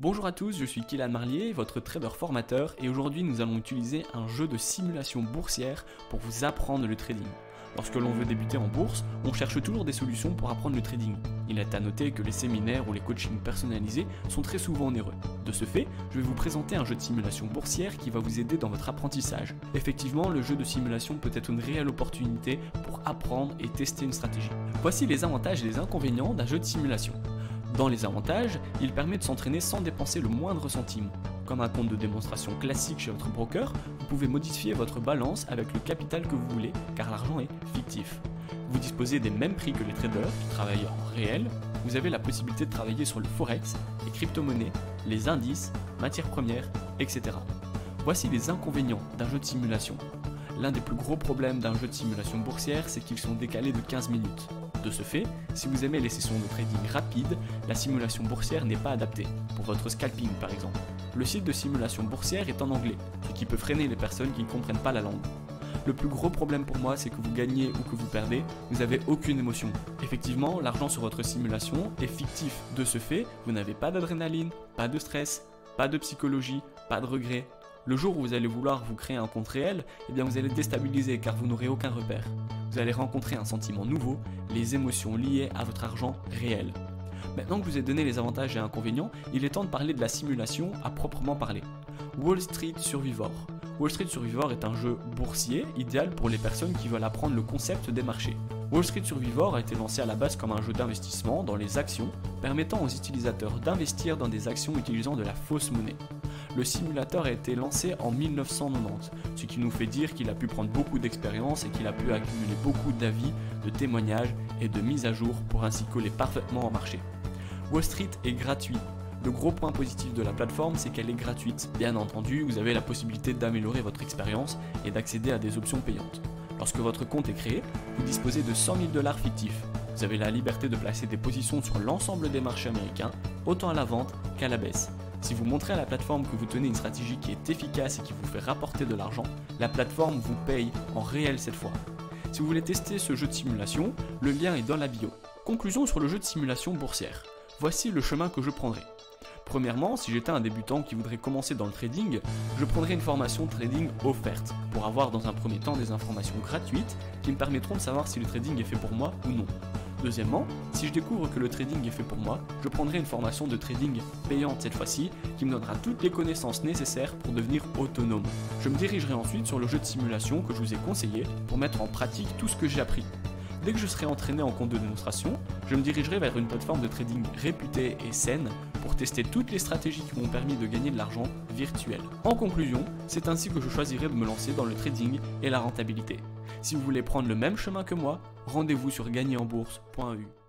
Bonjour à tous, je suis Kylian Marlier, votre trader formateur et aujourd'hui nous allons utiliser un jeu de simulation boursière pour vous apprendre le trading. Lorsque l'on veut débuter en bourse, on cherche toujours des solutions pour apprendre le trading. Il est à noter que les séminaires ou les coachings personnalisés sont très souvent onéreux. De ce fait, je vais vous présenter un jeu de simulation boursière qui va vous aider dans votre apprentissage. Effectivement, le jeu de simulation peut être une réelle opportunité pour apprendre et tester une stratégie. Voici les avantages et les inconvénients d'un jeu de simulation. Dans les avantages, il permet de s'entraîner sans dépenser le moindre centime. Comme un compte de démonstration classique chez votre broker, vous pouvez modifier votre balance avec le capital que vous voulez car l'argent est fictif. Vous disposez des mêmes prix que les traders qui travaillent en réel, vous avez la possibilité de travailler sur le forex, les crypto-monnaies, les indices, matières premières, etc. Voici les inconvénients d'un jeu de simulation. L'un des plus gros problèmes d'un jeu de simulation boursière, c'est qu'ils sont décalés de 15 minutes. De ce fait, si vous aimez les sessions de trading rapides, la simulation boursière n'est pas adaptée, pour votre scalping par exemple. Le site de simulation boursière est en anglais, ce qui peut freiner les personnes qui ne comprennent pas la langue. Le plus gros problème pour moi, c'est que vous gagnez ou que vous perdez, vous n'avez aucune émotion. Effectivement, l'argent sur votre simulation est fictif. De ce fait, vous n'avez pas d'adrénaline, pas de stress, pas de psychologie, pas de regrets. Le jour où vous allez vouloir vous créer un compte réel, eh bien vous allez déstabiliser car vous n'aurez aucun repère. Vous allez rencontrer un sentiment nouveau, les émotions liées à votre argent réel. Maintenant que je vous ai donné les avantages et inconvénients, il est temps de parler de la simulation à proprement parler. Wall Street Survivor. Wall Street Survivor est un jeu boursier idéal pour les personnes qui veulent apprendre le concept des marchés. Wall Street Survivor a été lancé à la base comme un jeu d'investissement dans les actions, permettant aux utilisateurs d'investir dans des actions utilisant de la fausse monnaie. Le simulateur a été lancé en 1990, ce qui nous fait dire qu'il a pu prendre beaucoup d'expérience et qu'il a pu accumuler beaucoup d'avis, de témoignages et de mises à jour pour ainsi coller parfaitement au marché. Wall Street est gratuit. Le gros point positif de la plateforme, c'est qu'elle est gratuite. Bien entendu, vous avez la possibilité d'améliorer votre expérience et d'accéder à des options payantes. Lorsque votre compte est créé, vous disposez de 100 000 $ fictifs. Vous avez la liberté de placer des positions sur l'ensemble des marchés américains, autant à la vente qu'à la baisse. Si vous montrez à la plateforme que vous tenez une stratégie qui est efficace et qui vous fait rapporter de l'argent, la plateforme vous paye en réel cette fois. Si vous voulez tester ce jeu de simulation, le lien est dans la bio. Conclusion sur le jeu de simulation boursière. Voici le chemin que je prendrai. Premièrement, si j'étais un débutant qui voudrait commencer dans le trading, je prendrais une formation trading offerte pour avoir dans un premier temps des informations gratuites qui me permettront de savoir si le trading est fait pour moi ou non. Deuxièmement, si je découvre que le trading est fait pour moi, je prendrai une formation de trading payante cette fois-ci qui me donnera toutes les connaissances nécessaires pour devenir autonome. Je me dirigerai ensuite sur le jeu de simulation que je vous ai conseillé pour mettre en pratique tout ce que j'ai appris. Dès que je serai entraîné en compte de démonstration, je me dirigerai vers une plateforme de trading réputée et saine pour tester toutes les stratégies qui m'ont permis de gagner de l'argent virtuel. En conclusion, c'est ainsi que je choisirai de me lancer dans le trading et la rentabilité. Si vous voulez prendre le même chemin que moi, rendez-vous sur gagnerenbourse.eu.